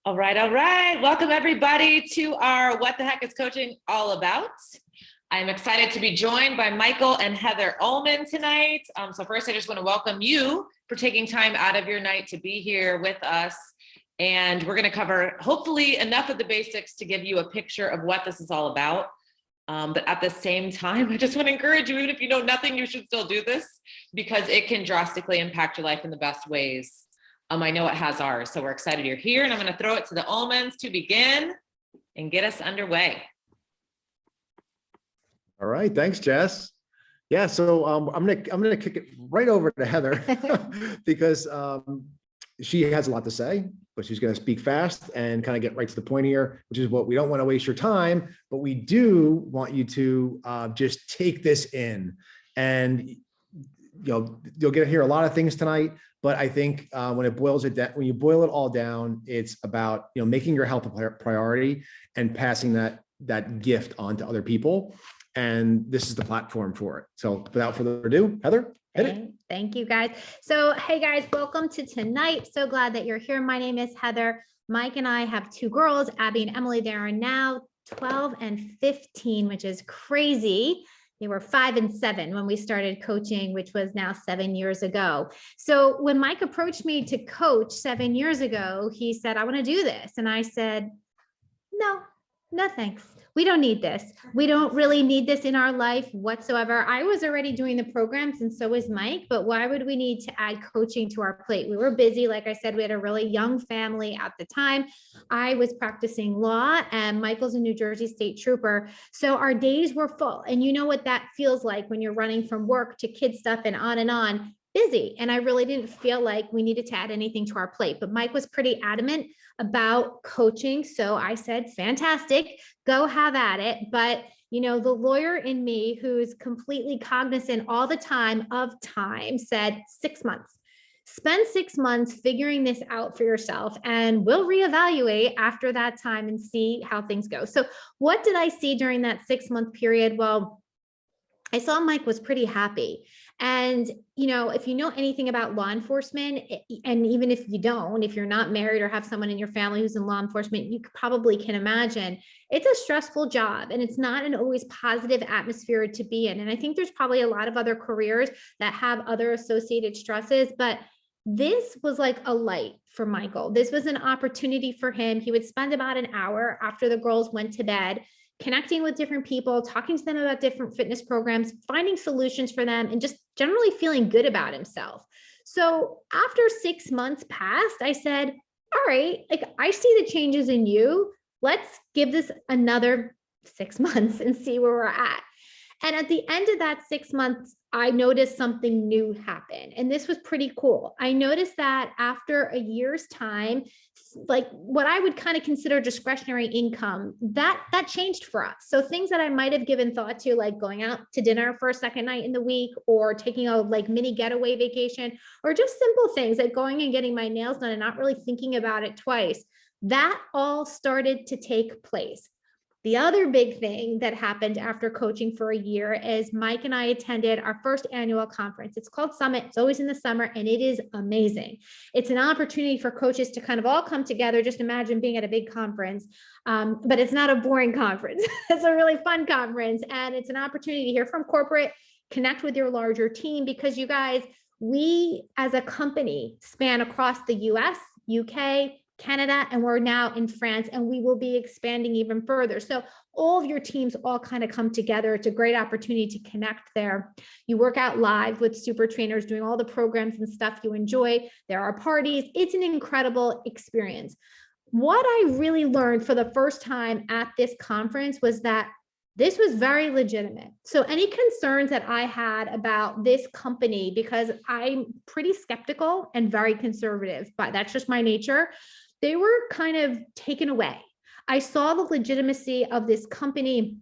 All right, all right. Welcome everybody to our What the Heck is Coaching All About. I'm excited to be joined by Michael and Heather Ullman tonight. So first, I just want to welcome you for taking time out of your night to be here with us. And we're going to cover hopefully enough of the basics to give you a picture of what this is all about. But at the same time, I just want to encourage you, even if you know nothing, you should still do this because it can drastically impact your life in the best ways. I know it has ours, so we're excited you're here, and I'm going to throw it to the Ullmans to begin and get us underway. All right, thanks, Jess. Yeah, so I'm gonna kick it right over to Heather because she has a lot to say, but she's going to speak fast and kind of get right to the point here, which is what we don't want to waste your time, but we do want you to just take this in, and you'll get to hear a lot of things tonight. But I think when you boil it all down, it's about making your health a priority and passing that gift on to other people. And this is the platform for it. So without further ado, Heather, hit it. Thank you, guys. So, hey guys, welcome to tonight. So glad that you're here. My name is Heather. Mike and I have two girls, Abby and Emily. They are now 12 and 15, which is crazy. They were 5 and 7 when we started coaching, which was now 7 years ago. So when Mike approached me to coach 7 years ago, he said, I want to do this. And I said, no, thanks. We don't need this. We don't really need this in our life whatsoever. I was already doing the programs and so was Mike, but why would we need to add coaching to our plate? We were busy. Like I said, we had a really young family at the time. I was practicing law and Michael's a New Jersey State Trooper. So our days were full. And you know what that feels like when you're running from work to kid stuff and on. Busy. And I really didn't feel like we needed to add anything to our plate, but Mike was pretty adamant about coaching. So I said, fantastic, go have at it. But the lawyer in me, who's completely cognizant all the time of time, said 6 months. Spend 6 months figuring this out for yourself, and we'll reevaluate after that time and see how things go. So what did I see during that 6-month period? Well, I saw Mike was pretty happy. And, if you know anything about law enforcement, and even if you don't, if you're not married or have someone in your family who's in law enforcement, you probably can imagine it's a stressful job and it's not an always positive atmosphere to be in. And I think there's probably a lot of other careers that have other associated stresses, but this was like a light for Michael. This was an opportunity for him. He would spend about an hour after the girls went to bed connecting with different people, talking to them about different fitness programs, finding solutions for them, and just generally feeling good about himself. So after 6 months passed, I said, all right, I see the changes in you. Let's give this another 6 months and see where we're at. And at the end of that 6 months, I noticed something new happen. And this was pretty cool. I noticed that after a year's time, like what I would kind of consider discretionary income, that changed for us. So things that I might have given thought to, like going out to dinner for a second night in the week, or taking a mini getaway vacation, or just simple things like going and getting my nails done and not really thinking about it twice, that all started to take place. The other big thing that happened after coaching for a year is Mike and I attended our first annual conference. It's called Summit. It's always in the summer, and it is amazing. It's an opportunity for coaches to kind of all come together. Just imagine being at a big conference, but it's not a boring conference. It's a really fun conference, and it's an opportunity to hear from corporate, connect with your larger team, because you guys, we as a company span across the US, UK, Canada, and we're now in France, and we will be expanding even further. So all of your teams all kind of come together. It's a great opportunity to connect there. You work out live with super trainers doing all the programs and stuff you enjoy. There are parties. It's an incredible experience. What I really learned for the first time at this conference was that this was very legitimate. So any concerns that I had about this company, because I'm pretty skeptical and very conservative, but that's just my nature, they were kind of taken away. I saw the legitimacy of this company.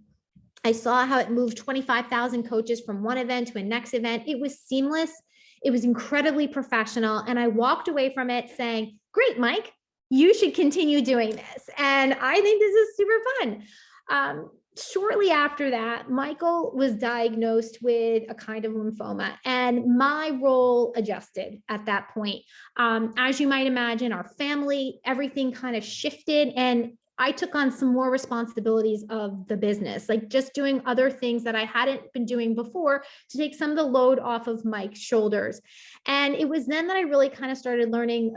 I saw how it moved 25,000 coaches from one event to a next event. It was seamless. It was incredibly professional. And I walked away from it saying, great, Mike, you should continue doing this. And I think this is super fun. shortly after that, Michael was diagnosed with a kind of lymphoma, and my role adjusted at that point. As you might imagine, our family, everything kind of shifted, and I took on some more responsibilities of the business, like just doing other things that I hadn't been doing before to take some of the load off of Mike's shoulders. And it was then that I really kind of started learning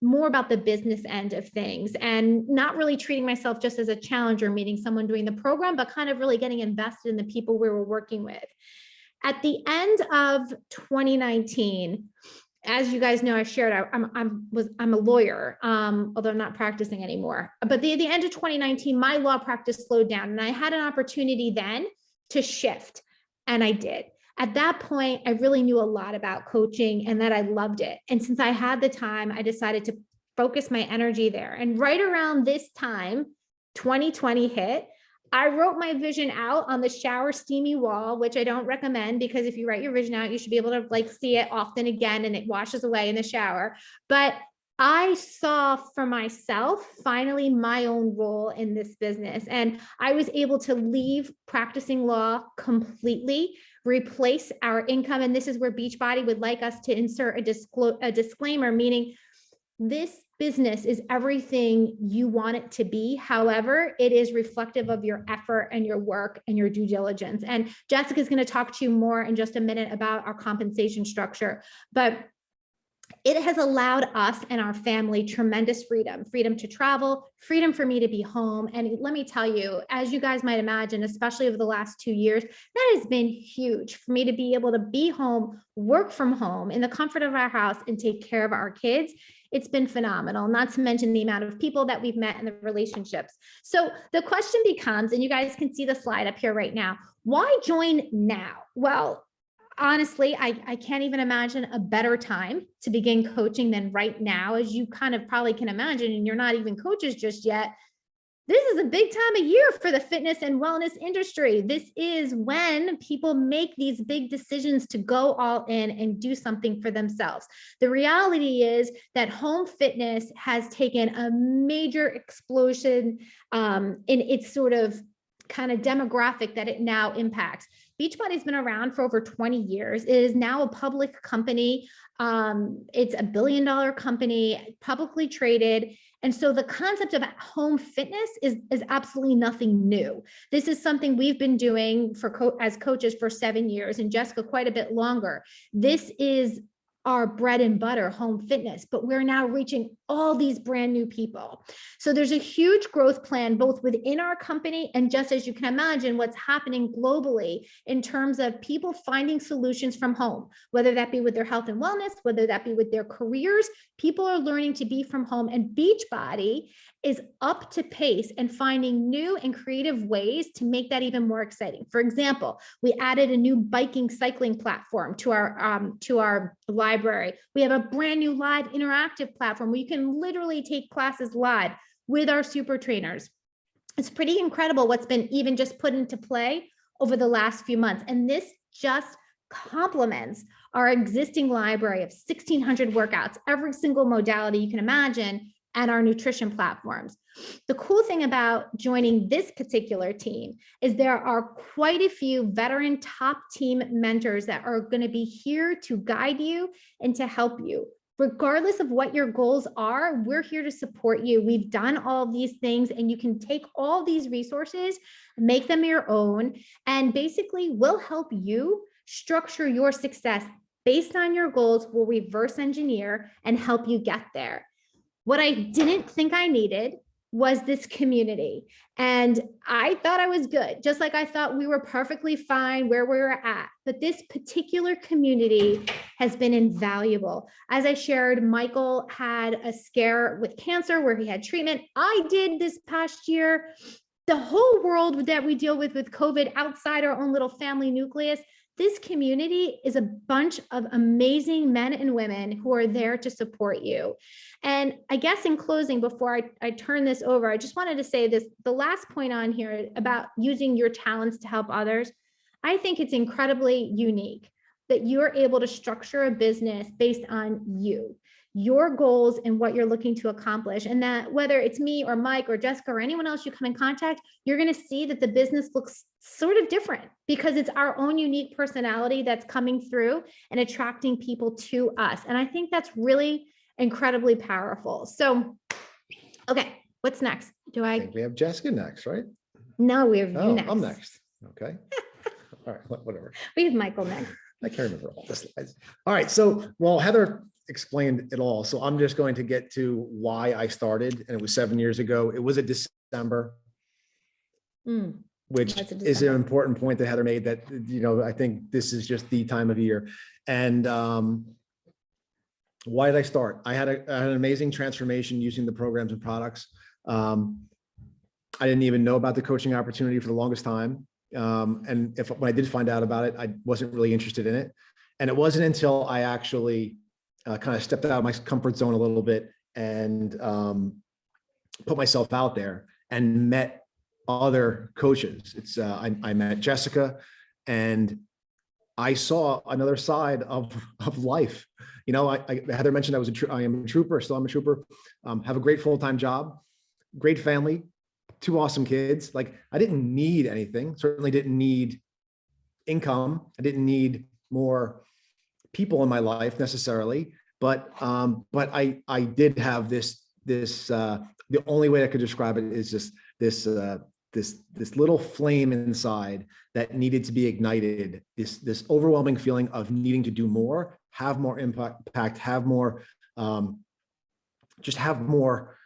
more about the business end of things, and not really treating myself just as a challenger, meeting someone doing the program, but kind of really getting invested in the people we were working with. At the end of 2019, as you guys know, I've shared, I'm a lawyer, although I'm not practicing anymore. But at the end of 2019, my law practice slowed down, and I had an opportunity then to shift, and I did. At that point, I really knew a lot about coaching and that I loved it. And since I had the time, I decided to focus my energy there. And right around this time, 2020 hit. I wrote my vision out on the shower steamy wall, which I don't recommend, because if you write your vision out, you should be able to like see it often again, and it washes away in the shower. But I saw for myself finally my own role in this business, and I was able to leave practicing law completely, replace our income. And this is where Beachbody would like us to insert a disclaimer, meaning this business is everything you want it to be. However, it is reflective of your effort and your work and your due diligence. And Jessica is going to talk to you more in just a minute about our compensation structure. But it has allowed us and our family tremendous freedom to travel, freedom for me to be home. And let me tell you, as you guys might imagine, especially over the last 2 years, that has been huge for me to be able to be home, work from home in the comfort of our house, and take care of our kids. It's been phenomenal, not to mention the amount of people that we've met and the relationships. So the question becomes, and you guys can see the slide up here right now, why join now? Well, honestly, I can't even imagine a better time to begin coaching than right now. As you kind of probably can imagine, and you're not even coaches just yet, this is a big time of year for the fitness and wellness industry. This is when people make these big decisions to go all in and do something for themselves. The reality is that home fitness has taken a major explosion in its sort of kind of demographic that it now impacts. Beachbody's been around for over 20 years. It is now a public company. It's $1 billion company, publicly traded. And so the concept of home fitness is absolutely nothing new. This is something we've been doing as coaches for 7 years, and Jessica quite a bit longer. This is our bread and butter, home fitness, but we're now reaching all these brand new people. So there's a huge growth plan, both within our company and just as you can imagine, what's happening globally in terms of people finding solutions from home, whether that be with their health and wellness, whether that be with their careers. People are learning to be from home, and Beachbody is up to pace and finding new and creative ways to make that even more exciting. For example, we added a new biking cycling platform to our library. We have a brand new live interactive platform where you can literally take classes live with our super trainers. It's pretty incredible what's been even just put into play over the last few months. And this just complements our existing library of 1,600 workouts, every single modality you can imagine, and our nutrition platforms. The cool thing about joining this particular team is there are quite a few veteran top team mentors that are going to be here to guide you and to help you. Regardless of what your goals are, we're here to support you. We've done all these things, and you can take all these resources, make them your own, and basically we'll help you structure your success based on your goals. We'll reverse engineer and help you get there. What I didn't think I needed was this community. And I thought I was good, just like I thought we were perfectly fine where we were at. But this particular community has been invaluable. As I shared, Michael had a scare with cancer where he had treatment. I did this past year. The whole world that we deal with COVID outside our own little family nucleus, this community is a bunch of amazing men and women who are there to support you. And I guess in closing, before I turn this over, I just wanted to say this, the last point on here about using your talents to help others. I think it's incredibly unique that you're able to structure a business based on you. your goals and what you're looking to accomplish. And that whether it's me or Mike or Jessica or anyone else you come in contact, you're going to see that the business looks sort of different because it's our own unique personality that's coming through and attracting people to us. And I think that's really incredibly powerful. So, okay, what's next? I think we have Jessica next, right? No, we have you Oh, next. I'm next. Okay. All right, whatever. We have Michael next. I can't remember all this. All right, so, well, Heather explained it all. So I'm just going to get to why I started, and it was 7 years ago. It was a December, which That's a is an December. important point that Heather made, that, I think this is just the time of year. And why did I start? I had an amazing transformation using the programs and products. I didn't even know about the coaching opportunity for the longest time. And when I did find out about it, I wasn't really interested in it. And it wasn't until I actually kind of stepped out of my comfort zone a little bit and put myself out there and met other coaches. I met Jessica, and I saw another side of life. Heather mentioned I am a trooper, still I'm a trooper, have a great full-time job, great family, 2 awesome kids. Like, I didn't need anything, certainly didn't need income. I didn't need more people in my life necessarily, but I did have this, the only way I could describe it is this little flame inside that needed to be ignited, this overwhelming feeling of needing to do more, have more impact, have more, just have more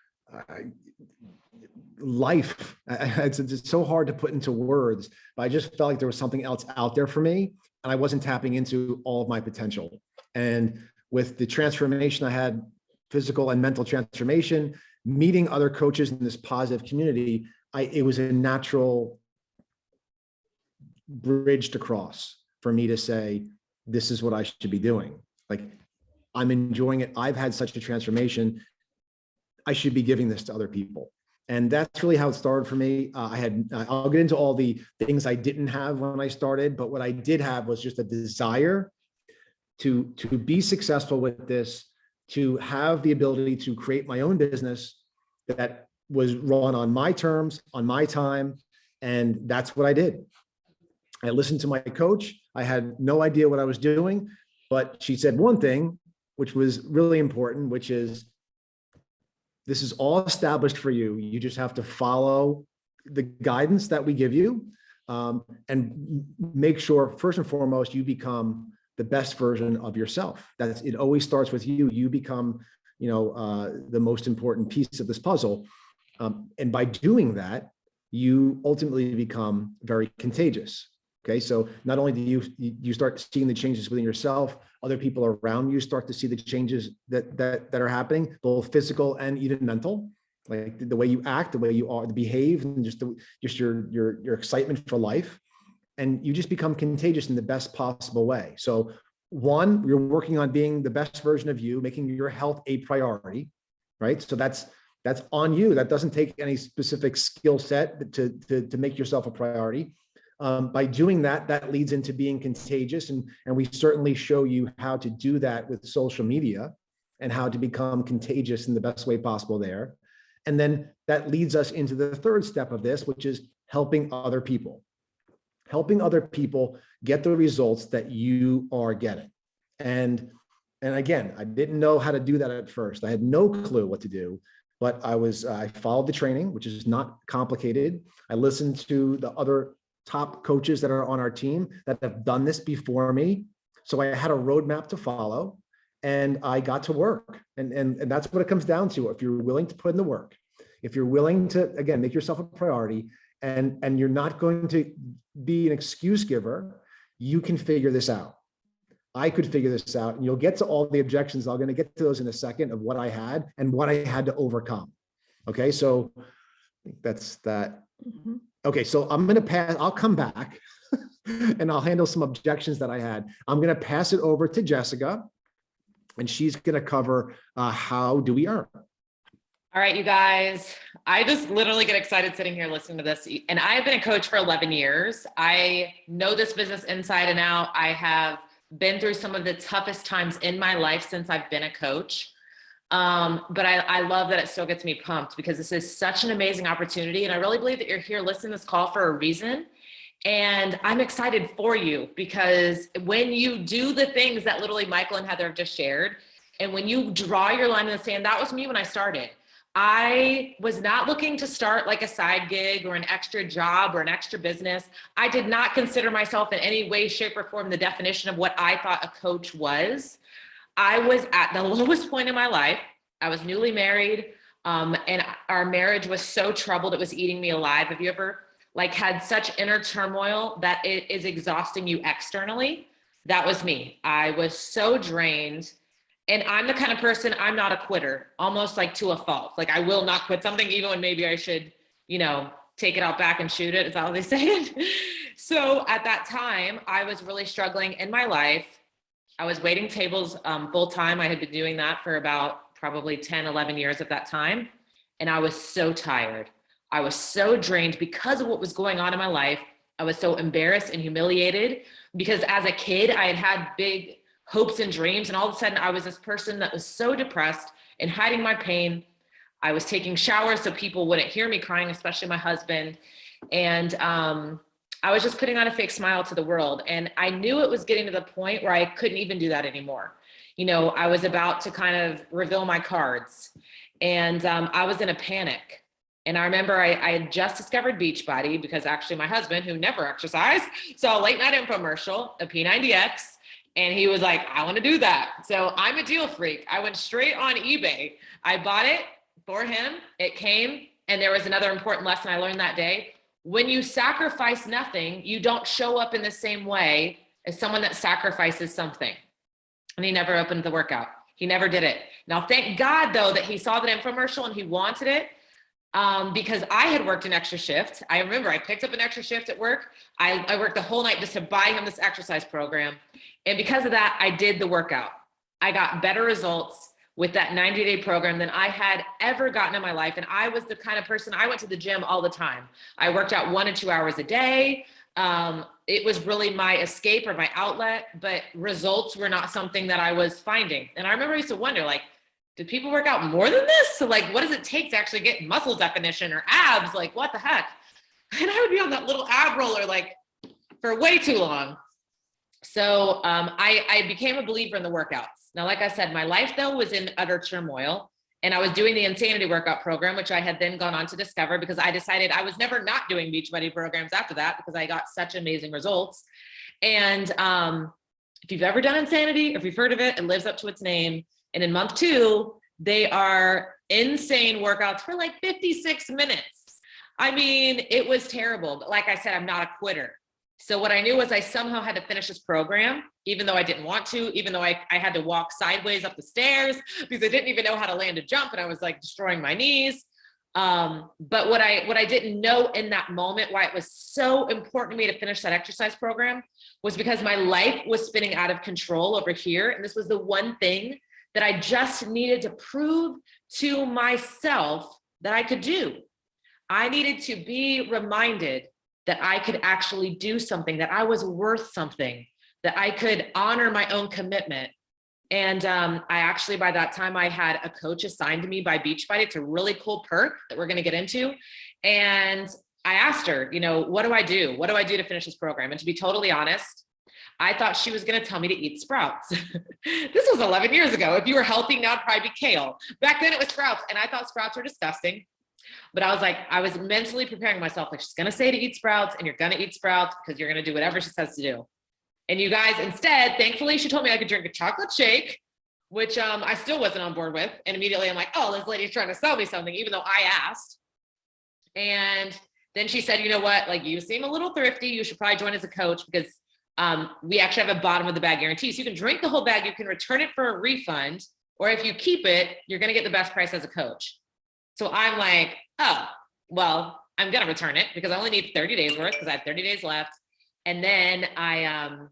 life. It's so hard to put into words, but I just felt like there was something else out there for me, and I wasn't tapping into all of my potential. And with the transformation I had, physical and mental transformation, meeting other coaches in this positive community, it was a natural bridge to cross for me to say, this is what I should be doing. Like, I'm enjoying it. I've had such a transformation. I should be giving this to other people. And that's really how it started for me. I'll get into all the things I didn't have when I started, but what I did have was just a desire to be successful with this, to have the ability to create my own business that was run on my terms, on my time. And that's what I did. I listened to my coach. I had no idea what I was doing, but she said one thing, which was really important, which is, this is all established for you. You just have to follow the guidance that we give you, and make sure, first and foremost, you become the best version of yourself. It always starts with you. You become, the most important piece of this puzzle. And by doing that, you ultimately become very contagious. Okay, so not only do you start seeing the changes within yourself, other people around you start to see the changes that are happening, both physical and even mental, like the way you act, the way you are, behave, and just your excitement for life, and you just become contagious in the best possible way. So, one, you're working on being the best version of you, making your health a priority, right? So that's on you. That doesn't take any specific skill set to make yourself a priority. By doing that, that leads into being contagious. And we certainly show you how to do that with social media and how to become contagious in the best way possible there. And then that leads us into the third step of this, which is helping other people. Helping other people get the results that you are getting. And again, I didn't know how to do that at first. I had no clue what to do, but I followed the training, which is not complicated. I listened to the other top coaches that are on our team that have done this before me. So I had a roadmap to follow, and I got to work. And that's what it comes down to. If you're willing to put in the work, if you're willing to, again, make yourself a priority, and you're not going to be an excuse giver, you can figure this out. I could figure this out, and you'll get to all the objections. I'm going to get to those in a second of what I had and what I had to overcome. Okay, so I think that's that. Mhm. Okay, so I'm going to pass, I'll come back and I'll handle some objections that I had. I'm going to pass it over to Jessica, and she's going to cover how do we earn. All right, you guys, I just literally get excited sitting here listening to this. And I've been a coach for 11 years. I know this business inside and out. I have been through some of the toughest times in my life since I've been a coach. But I love that it still gets me pumped because this is such an amazing opportunity. And I really believe that you're here listening to this call for a reason. And I'm excited for you because when you do the things that literally Michael and Heather have just shared, and when you draw your line in the sand, that was me when I started. I was not looking to start like a side gig or an extra job or an extra business. I did not consider myself in any way, shape, or form the definition of what I thought a coach was. I was at the lowest point in my life. I was newly married, and our marriage was so troubled, it was eating me alive. Have you ever had such inner turmoil that it is exhausting you externally? That was me. I was so drained. And I'm the kind of person, I'm not a quitter, almost to a fault. I will not quit something, even when maybe I should, take it out back and shoot it, is how they say it. So at that time, I was really struggling in my life. I was waiting tables full time. I had been doing that for about probably 10, 11 years at that time. And I was so tired. I was so drained because of what was going on in my life. I was so embarrassed and humiliated because as a kid, I had had big hopes and dreams. And all of a sudden I was this person that was so depressed and hiding my pain. I was taking showers so people wouldn't hear me crying, especially my husband. And I was just putting on a fake smile to the world. And I knew it was getting to the point where I couldn't even do that anymore. I was about to kind of reveal my cards and I was in a panic. And I remember I had just discovered Beachbody because actually my husband, who never exercised, saw a late night infomercial, a P90X. And he was like, I want to do that. So I'm a deal freak. I went straight on eBay. I bought it for him. It came. And there was another important lesson I learned that day. When you sacrifice nothing, you don't show up in the same way as someone that sacrifices something. And he never opened the workout. He never did it. Now, thank God, though, that he saw that infomercial and he wanted it. Because I had worked an extra shift. I remember I picked up an extra shift at work. I worked the whole night just to buy him this exercise program. And because of that, I did the workout. I got better results with that 90-day program than I had ever gotten in my life. And I was the kind of person, I went to the gym all the time. I worked out 1 to 2 hours a day. It was really my escape or my outlet, but results were not something that I was finding. And I remember I used to wonder, did people work out more than this? So what does it take to actually get muscle definition or abs? What the heck? And I would be on that little ab roller for way too long. So I became a believer in the workouts. Now, like I said, my life though was in utter turmoil and I was doing the Insanity Workout Program, which I had then gone on to discover because I decided I was never not doing Beachbody programs after that because I got such amazing results. And if you've ever done Insanity, if you've heard of it, it lives up to its name. And in month 2, they are insane workouts for 56 minutes. I mean, it was terrible. But like I said, I'm not a quitter. So what I knew was I somehow had to finish this program, even though I didn't want to, even though I had to walk sideways up the stairs because I didn't even know how to land a jump and I was destroying my knees. But what I didn't know in that moment, why it was so important to me to finish that exercise program was because my life was spinning out of control over here. And this was the one thing that I just needed to prove to myself that I could do. I needed to be reminded that I could actually do something, that I was worth something, that I could honor my own commitment. And I actually, by that time, I had a coach assigned to me by Beachbody. It's a really cool perk that we're going to get into. And I asked her, what do I do? What do I do to finish this program? And to be totally honest, I thought she was going to tell me to eat sprouts. This was 11 years ago. If you were healthy, now it'd probably be kale. Back then it was sprouts. And I thought sprouts were disgusting. But I was mentally preparing myself. She's going to say to eat sprouts and you're going to eat sprouts because you're going to do whatever she says to do. And you guys, instead, thankfully, she told me I could drink a chocolate shake, which I still wasn't on board with. And immediately I'm like, oh, this lady's trying to sell me something, even though I asked. And then she said, you know what, you seem a little thrifty. You should probably join as a coach because we actually have a bottom of the bag guarantee. So you can drink the whole bag, you can return it for a refund, or if you keep it, you're going to get the best price as a coach. So I'm like, oh, well, I'm going to return it because I only need 30 days worth because I have 30 days left. And then I'm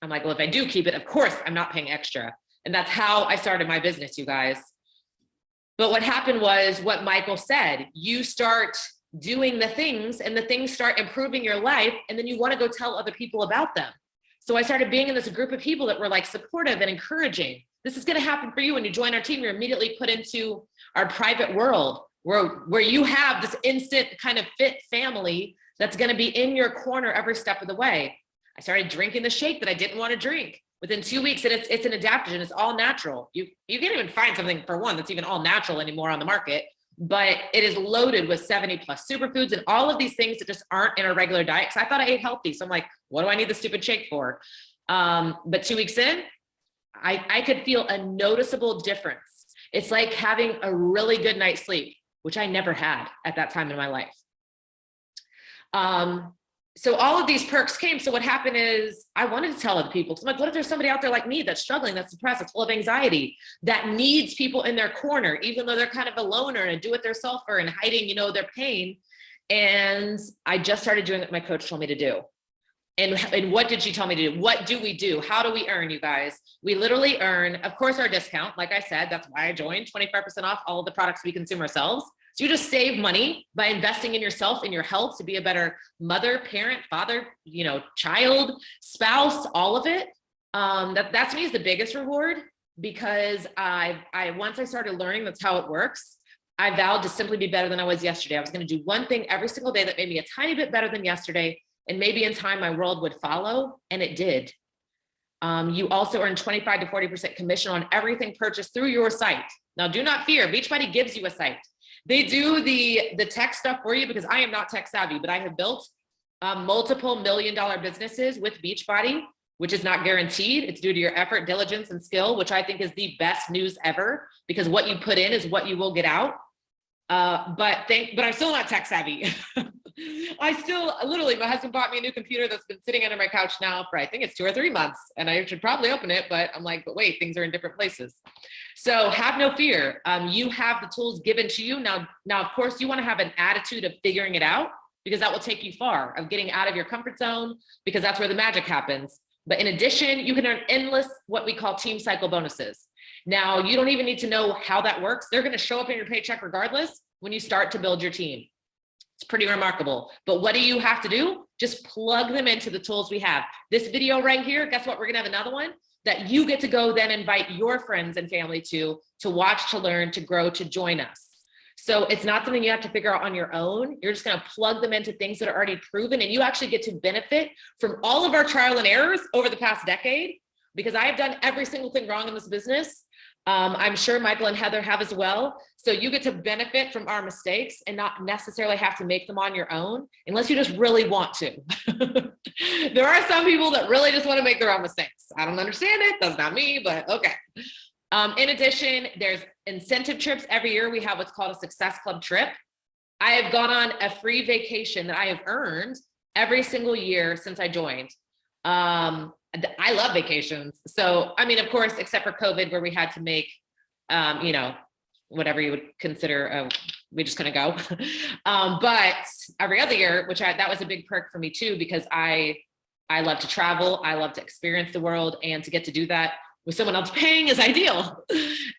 like, well, if I do keep it, of course I'm not paying extra. And that's how I started my business, you guys. But what happened was what Michael said, you start doing the things and the things start improving your life. And then you want to go tell other people about them. So I started being in this group of people that were supportive and encouraging. This is going to happen for you when you join our team. You're immediately put into our private world where you have this instant kind of fit family that's going to be in your corner every step of the way. I started drinking the shake that I didn't want to drink. Within 2 weeks, and it's an adaptogen. It's all natural. You can't even find something, for one, that's even all natural anymore on the market, but it is loaded with 70 plus superfoods and all of these things that just aren't in a regular diet. Because I thought I ate healthy. So I'm like, what do I need the stupid shake for? But 2 weeks in, I could feel a noticeable difference. It's like having a really good night's sleep, which I never had at that time in my life. So all of these perks came. So what happened is I wanted to tell other people. So I'm like, what if there's somebody out there like me that's struggling, that's depressed, that's full of anxiety, that needs people in their corner, even though they're kind of a loner and a do-it-yourselfer and hiding, their pain. And I just started doing what my coach told me to do. And what did she tell me to do? What do we do? How do we earn, you guys? We literally earn, of course, our discount. Like I said, that's why I joined, 25% off all of the products we consume ourselves. So you just save money by investing in yourself, in your health, to be a better mother, parent, father, child, spouse, all of it. That to me is the biggest reward, because once I started learning that's how it works, I vowed to simply be better than I was yesterday. I was going to do one thing every single day that made me a tiny bit better than yesterday. And maybe in time my world would follow, and it did. You also earn 25 to 40% commission on everything purchased through your site. Now, do not fear. Beachbody gives you a site. They do the tech stuff for you, because I am not tech savvy, but I have built multiple $1 million businesses with Beachbody, which is not guaranteed. It's due to your effort, diligence, and skill, which I think is the best news ever, because what you put in is what you will get out. But I'm still not tech savvy. Literally, my husband bought me a new computer that's been sitting under my couch now for, I think it's 2 or 3 months, and I should probably open it, but I'm like, but wait, things are in different places. So have no fear. You have the tools given to you. Now, of course, you want to have an attitude of figuring it out, because that will take you far, of getting out of your comfort zone, because that's where the magic happens. But in addition, you can earn endless, what we call team cycle bonuses. Now, you don't even need to know how that works. They're going to show up in your paycheck regardless when you start to build your team. It's pretty remarkable. But what do you have to do? Just plug them into the tools we have. This video right here, guess what? We're gonna have another one that you get to go then invite your friends and family to watch, to learn, to grow, to join us. So it's not something you have to figure out on your own. You're just gonna plug them into things that are already proven, and you actually get to benefit from all of our trial and errors over the past decade, because I have done every single thing wrong in this business. I'm sure Michael and Heather have as well. So you get to benefit from our mistakes and not necessarily have to make them on your own, unless you just really want to. There are some people that really just want to make their own mistakes. I don't understand it. That's not me, but okay. In addition, there's incentive trips. Every year we have what's called a Success Club trip. I have gone on a free vacation that I have earned every single year since I joined. I love vacations. So, I mean, of course, except for COVID, where we had to make, whatever you would consider, we just couldn't go. But every other year, that was a big perk for me too, because I love to travel. I love to experience the world, and to get to do that with someone else paying is ideal.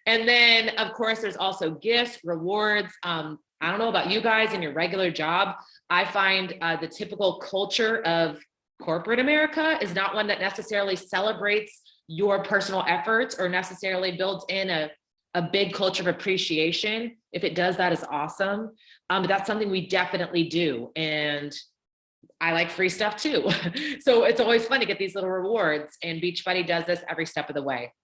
And then of course, there's also gifts, rewards. I don't know about you guys in your regular job. I find the typical culture of corporate America is not one that necessarily celebrates your personal efforts or necessarily builds in a big culture of appreciation. If it does, that is awesome. But that's something we definitely do. And I like free stuff too. So it's always fun to get these little rewards, and Beachbody does this every step of the way.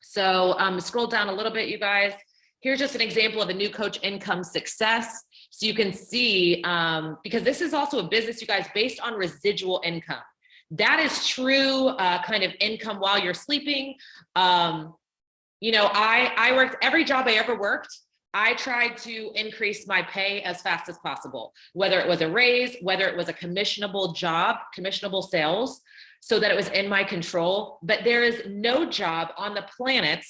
So scroll down a little bit, you guys. Here's just an example of a new coach income success. So you can see, because this is also a business, you guys, based on residual income. That is true kind of income while you're sleeping. I worked every job I ever worked. I tried to increase my pay as fast as possible, whether it was a raise, whether it was a commissionable job, commissionable sales, so that it was in my control. But there is no job on the planet,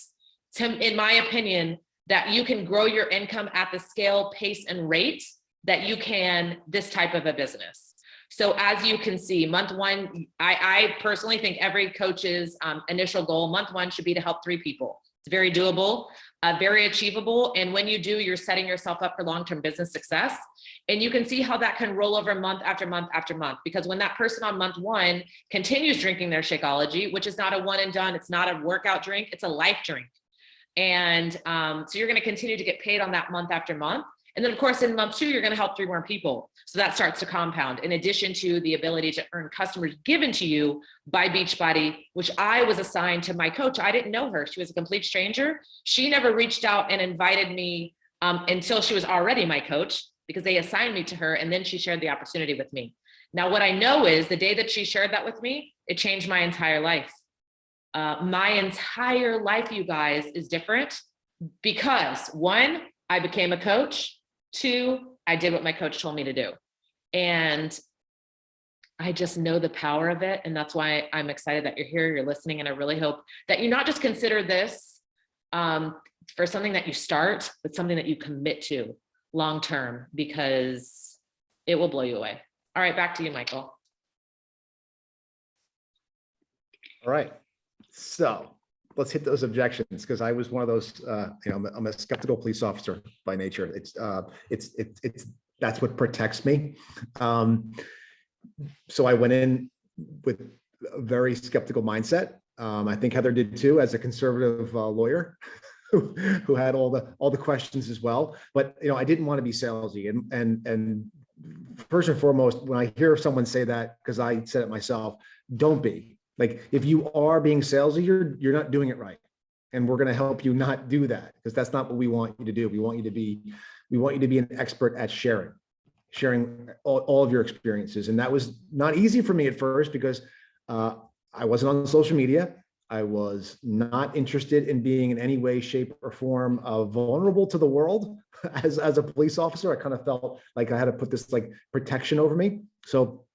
in my opinion, that you can grow your income at the scale, pace, and rate that you can this type of a business. So as you can see, month one, I personally think every coach's initial goal, month one, should be to help 3 people. It's very doable, very achievable. And when you do, you're setting yourself up for long-term business success. And you can see how that can roll over month after month after month, because when that person on month one continues drinking their Shakeology, which is not a one and done, it's not a workout drink, it's a life drink. And so you're going to continue to get paid on that month after month. And then of course, in month two, you're going to help 3 more people. So that starts to compound, in addition to the ability to earn customers given to you by Beachbody, which I was assigned to my coach. I didn't know her. She was a complete stranger. She never reached out and invited me until she was already my coach, because they assigned me to her. And then she shared the opportunity with me. Now, what I know is the day that she shared that with me, it changed my entire life. My entire life, you guys, is different because 1, I became a coach. 2, I did what my coach told me to do. And I just know the power of it. And that's why I'm excited that you're here, you're listening. And I really hope that you not just consider this for something that you start, but something that you commit to long-term, because it will blow you away. All right, back to you, Michael. All right. So let's hit those objections, because I was one of those, I'm a skeptical police officer by nature. That's what protects me. So I went in with a very skeptical mindset. I think Heather did too, as a conservative lawyer who had all the questions as well. But I didn't want to be salesy, and first and foremost, when I hear someone say that, because I said it myself, don't be. Like, if you are being salesy, you're not doing it right. And we're going to help you not do that, because that's not what we want you to do. We want you to be an expert at sharing all of your experiences. And that was not easy for me at first, because I wasn't on social media. I was not interested in being in any way, shape, or form vulnerable to the world. As a police officer, I kind of felt like I had to put this like protection over me. So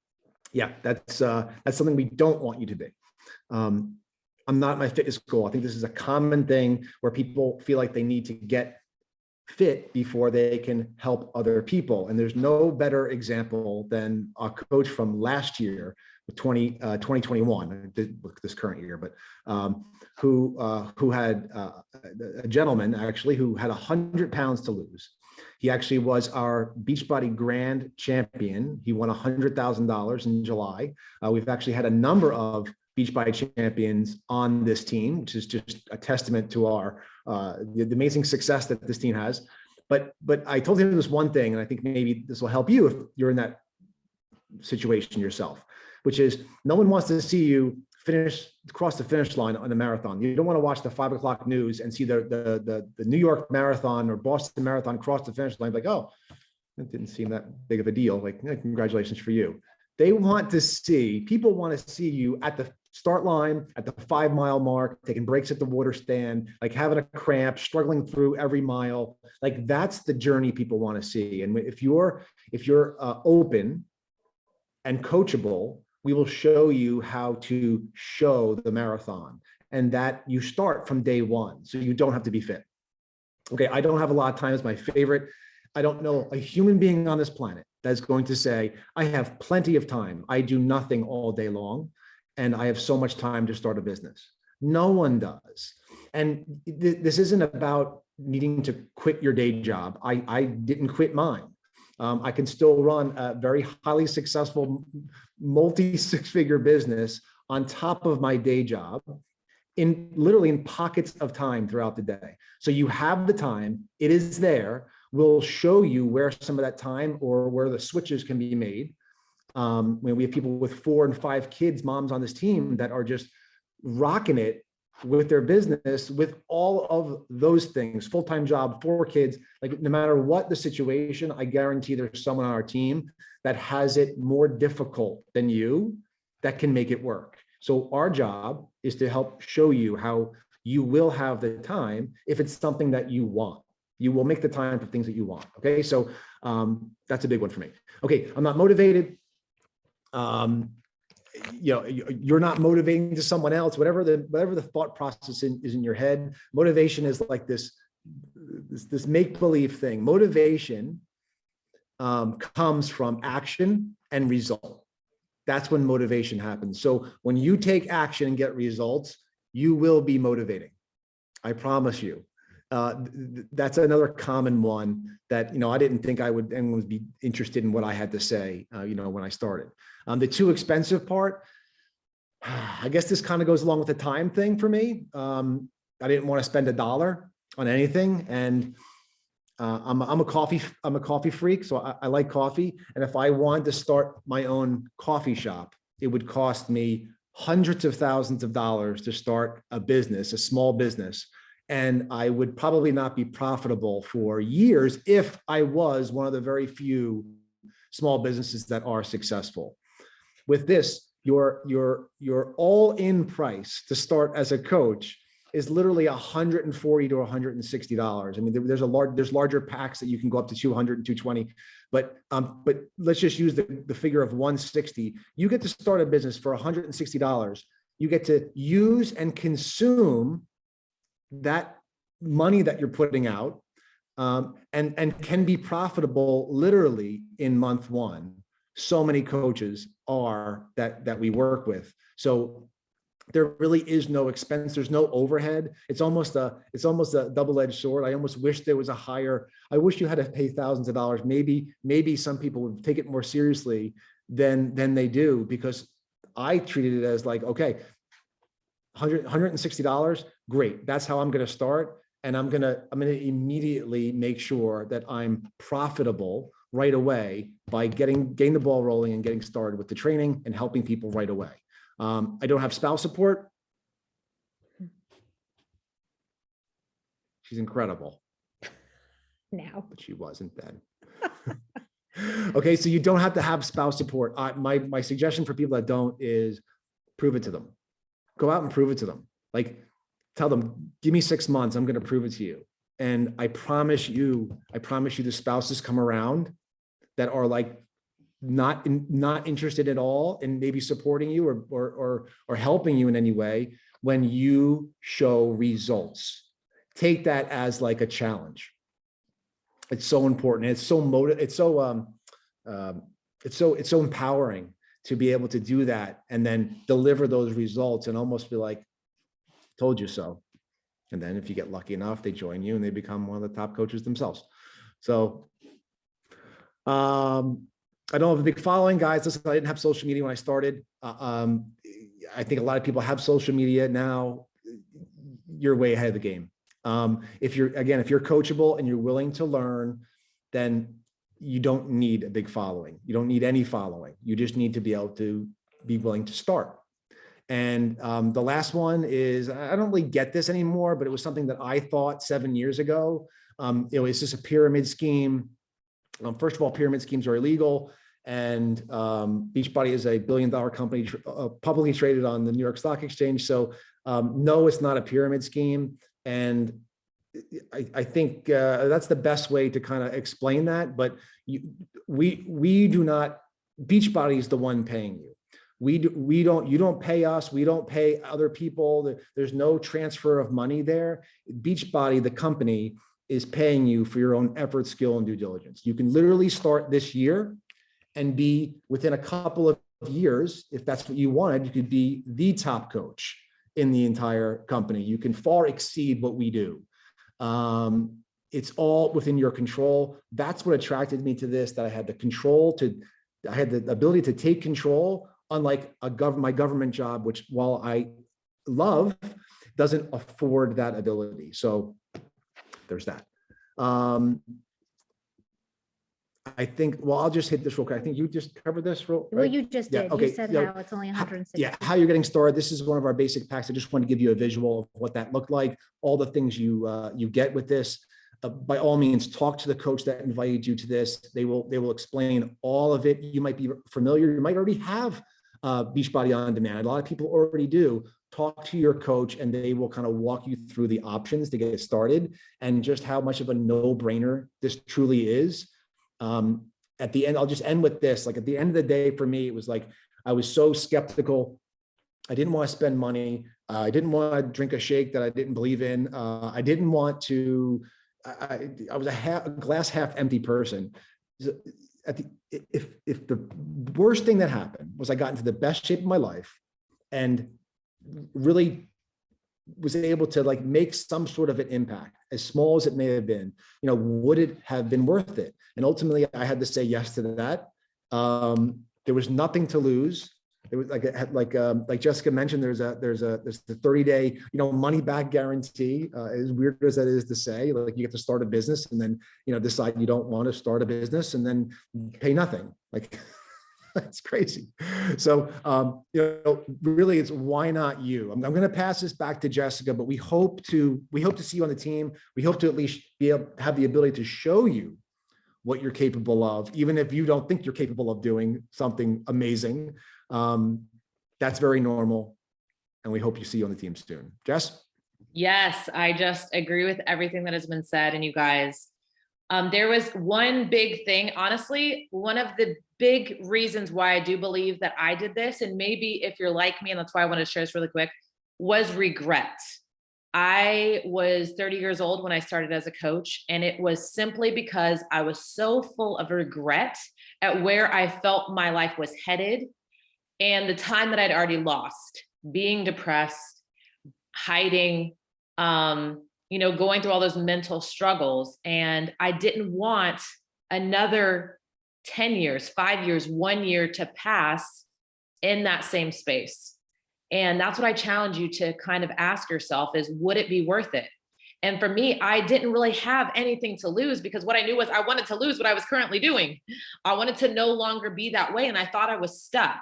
yeah, that's something we don't want you to be. I'm not at my fitness goal. I think this is a common thing where people feel like they need to get fit before they can help other people. And there's no better example than a coach from last year, 2021, this current year, but who had a gentleman actually who had 100 pounds to lose. He actually was our Beachbody Grand Champion. He won $100,000 in July. We've actually had a number of Beachbody champions on this team, which is just a testament to our the amazing success that this team has. But I told him this one thing, and I think maybe this will help you if you're in that situation yourself, which is no one wants to see you cross the finish line on the marathon. You don't want to watch the 5 o'clock news and see the New York Marathon or Boston Marathon cross the finish line. Like, oh, that didn't seem that big of a deal. Like, congratulations for you. People want to see you at the start line, at the 5 mile mark, taking breaks at the water stand, like having a cramp, struggling through every mile. Like, that's the journey people want to see. And if you're open and coachable, we will show you how to show the marathon, and that you start from day one, so you don't have to be fit. Okay, I don't have a lot of time as my favorite. I don't know a human being on this planet that's going to say, I have plenty of time. I do nothing all day long, and I have so much time to start a business. No one does. And this isn't about needing to quit your day job. I didn't quit mine. I can still run a very highly successful multi-six-figure business on top of my day job, literally in pockets of time throughout the day. So you have the time, it is there. We'll show you where some of that time or where the switches can be made. When we have people with 4 and 5 kids, moms on this team that are just rocking it with their business, with all of those things, full-time job, 4 kids, like no matter what the situation, I guarantee there's someone on our team that has it more difficult than you that can make it work. So our job is to help show you how you will have the time if it's something that you want. You will make the time for things that you want. Okay, so that's a big one for me. Okay, I'm not motivated. You're not motivating to someone else, whatever the thought process is in your head. Motivation is like this make-believe thing. Motivation comes from action and result. That's when motivation happens. So when you take action and get results, you will be motivating. I promise you. That's another common one that, I didn't think anyone would be interested in what I had to say, when I started. The too expensive part, I guess this kind of goes along with the time thing for me. I didn't want to spend $1 on anything. And I'm a coffee freak. So I like coffee. And if I wanted to start my own coffee shop, it would cost me hundreds of thousands of dollars to start a business, a small business. And I would probably not be profitable for years if I was one of the very few small businesses that are successful. With this, your all-in price to start as a coach is literally $140 to $160. I mean, there's larger packs that you can go up to 200 and 220, but let's just use the figure of 160. You get to start a business for $160. You get to use and consume that money that you're putting out, and can be profitable literally in month one. So many coaches are that we work with. So there really is no expense. There's no overhead. It's almost a double-edged sword. I almost wish there was I wish you had to pay thousands of dollars. Maybe some people would take it more seriously than they do, because I treated it as like, okay, $160, great. That's how I'm going to start. And I'm going to immediately make sure that I'm profitable right away by getting the ball rolling and getting started with the training and helping people right away. I don't have spouse support. She's incredible. Now. But she wasn't then. Okay, so you don't have to have spouse support. My suggestion for people that don't is prove it to them. Go out and prove it to them. Like, tell them, give me 6 months, I'm going to prove it to you. And I promise you the spouses come around that are like not interested at all in maybe supporting you or helping you in any way when you show results. Take that as like a challenge. It's so important. It's so empowering to be able to do that and then deliver those results and almost be like, told you so. And then if you get lucky enough, they join you and they become one of the top coaches themselves. So I don't have a big following, guys. Listen, I didn't have social media when I started. I think a lot of people have social media now. You're way ahead of the game. If you're coachable and you're willing to learn, then you don't need a big following. You don't need any following. You just need to be able to be willing to start. And the last one is, I don't really get this anymore, but it was something that I thought 7 years ago. It's just a pyramid scheme. First of all, pyramid schemes are illegal. And Beachbody is a $1 billion company, publicly traded on the New York Stock Exchange. So no, it's not a pyramid scheme. And I think that's the best way to kind of explain that. But we do not, Beachbody is the one paying you. You don't pay us. We don't pay other people. There's no transfer of money there. Beachbody, the company, is paying you for your own effort, skill, and due diligence. You can literally start this year and be within a couple of years, if that's what you wanted, you could be the top coach in the entire company. You can far exceed what we do. It's all within your control. That's what attracted me to this, that I had the ability to take control, unlike my government job, which, while I love, doesn't afford that ability. So there's that. I think, well, I'll just hit this real quick. I think you just covered this right? Well, you just did. Okay. You said how it's only 160. Yeah, how you're getting started. This is one of our basic packs. I just want to give you a visual of what that looked like, all the things you get with this. By all means, talk to the coach that invited you to this. They will explain all of it. You might be familiar. You might already have Beachbody On Demand. A lot of people already do. Talk to your coach and they will kind of walk you through the options to get started and just how much of a no-brainer this truly is. At the end, I'll just end with this. Like, at the end of the day, for me, it was like, I was so skeptical. I didn't want to spend money. I didn't want to drink a shake that I didn't believe in. I didn't want to, I was a glass half empty person. If the worst thing that happened was I got into the best shape of my life and really was able to like make some sort of an impact, as small as it may have been, would it have been worth it? And ultimately I had to say yes to that. There was nothing to lose. It was like Jessica mentioned, there's the 30-day, money back guarantee. As weird as that is to say, like you get to start a business and then, decide you don't want to start a business and then pay nothing. Like that's crazy. So, really it's why not you? I'm going to pass this back to Jessica, but we hope to see you on the team. We hope to at least have the ability to show you what you're capable of, even if you don't think you're capable of doing something amazing. That's very normal. And we hope you see you on the team soon. Jess? Yes, I just agree with everything that has been said. And you guys, there was one big thing, honestly, one of the big reasons why I do believe that I did this, and maybe if you're like me, and that's why I want to share this really quick, was regret. I was 30 years old when I started as a coach, and it was simply because I was so full of regret at where I felt my life was headed and the time that I'd already lost, being depressed, hiding, going through all those mental struggles. And I didn't want another 10 years, 5 years, 1 year to pass in that same space. And that's what I challenge you to kind of ask yourself is, would it be worth it? And for me, I didn't really have anything to lose because what I knew was I wanted to lose what I was currently doing. I wanted to no longer be that way. And I thought I was stuck.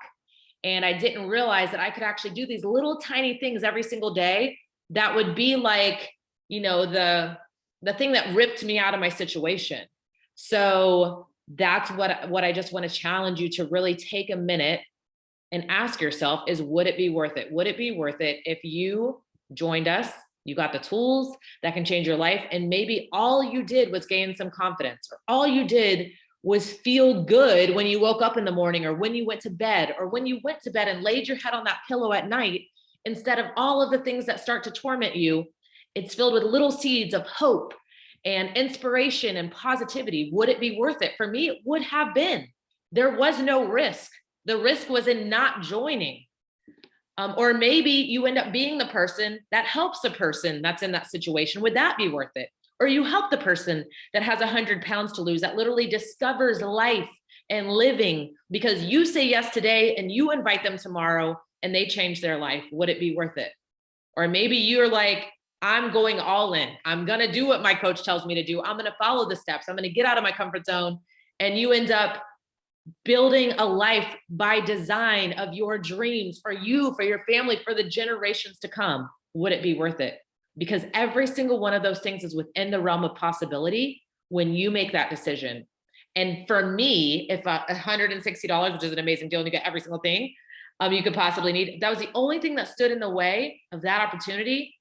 And I didn't realize that I could actually do these little tiny things every single day that would be like, the thing that ripped me out of my situation. So that's what I just want to challenge you to really take a minute and ask yourself is, would it be worth it? Would it be worth it if you joined us, you got the tools that can change your life, and maybe all you did was gain some confidence, or all you did was feel good when you woke up in the morning, or when you went to bed, or when you went to bed and laid your head on that pillow at night, instead of all of the things that start to torment you, it's filled with little seeds of hope and inspiration and positivity. Would it be worth it? For me, it would have been. There was no risk. The risk was in not joining. Or maybe you end up being the person that helps a person that's in that situation. Would that be worth it? Or you help the person that has 100 pounds to lose, that literally discovers life and living because you say yes today and you invite them tomorrow and they change their life. Would it be worth it? Or maybe you're like, I'm going all in. I'm going to do what my coach tells me to do. I'm going to follow the steps. I'm going to get out of my comfort zone. And you end up building a life by design of your dreams for you, for your family, for the generations to come. Would it be worth it? Because every single one of those things is within the realm of possibility when you make that decision. And for me, if $160, which is an amazing deal and you get every single thing you could possibly need, that was the only thing that stood in the way of that opportunity.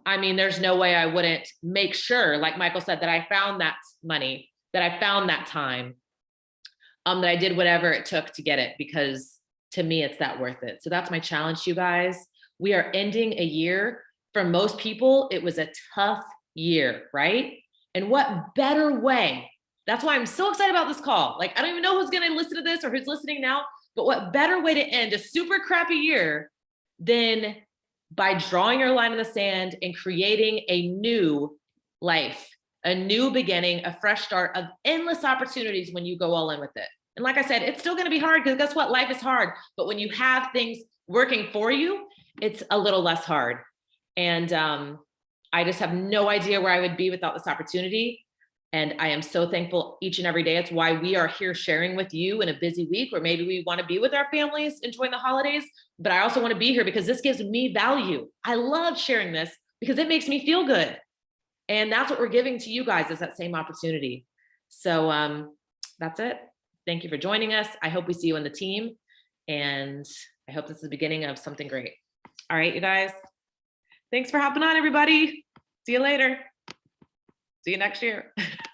I mean, there's no way I wouldn't make sure, like Michael said, that I found that money, that I found that time, that I did whatever it took to get it, because to me, it's that worth it. So that's my challenge to you guys. We are ending a year. For most people, it was a tough year, right? And what better way? That's why I'm so excited about this call. Like, I don't even know who's going to listen to this or who's listening now, but what better way to end a super crappy year than by drawing your line in the sand and creating a new life, a new beginning, a fresh start of endless opportunities when you go all in with it. And like I said, it's still going to be hard because guess what? Life is hard. But when you have things working for you, it's a little less hard. And I just have no idea where I would be without this opportunity. And I am so thankful each and every day. It's why we are here sharing with you in a busy week, or maybe we want to be with our families, enjoying the holidays. But I also want to be here because this gives me value. I love sharing this because it makes me feel good. And that's what we're giving to you guys, is that same opportunity. So that's it. Thank you for joining us. I hope we see you on the team. And I hope this is the beginning of something great. All right, you guys. Thanks for hopping on, everybody. See you later. See you next year.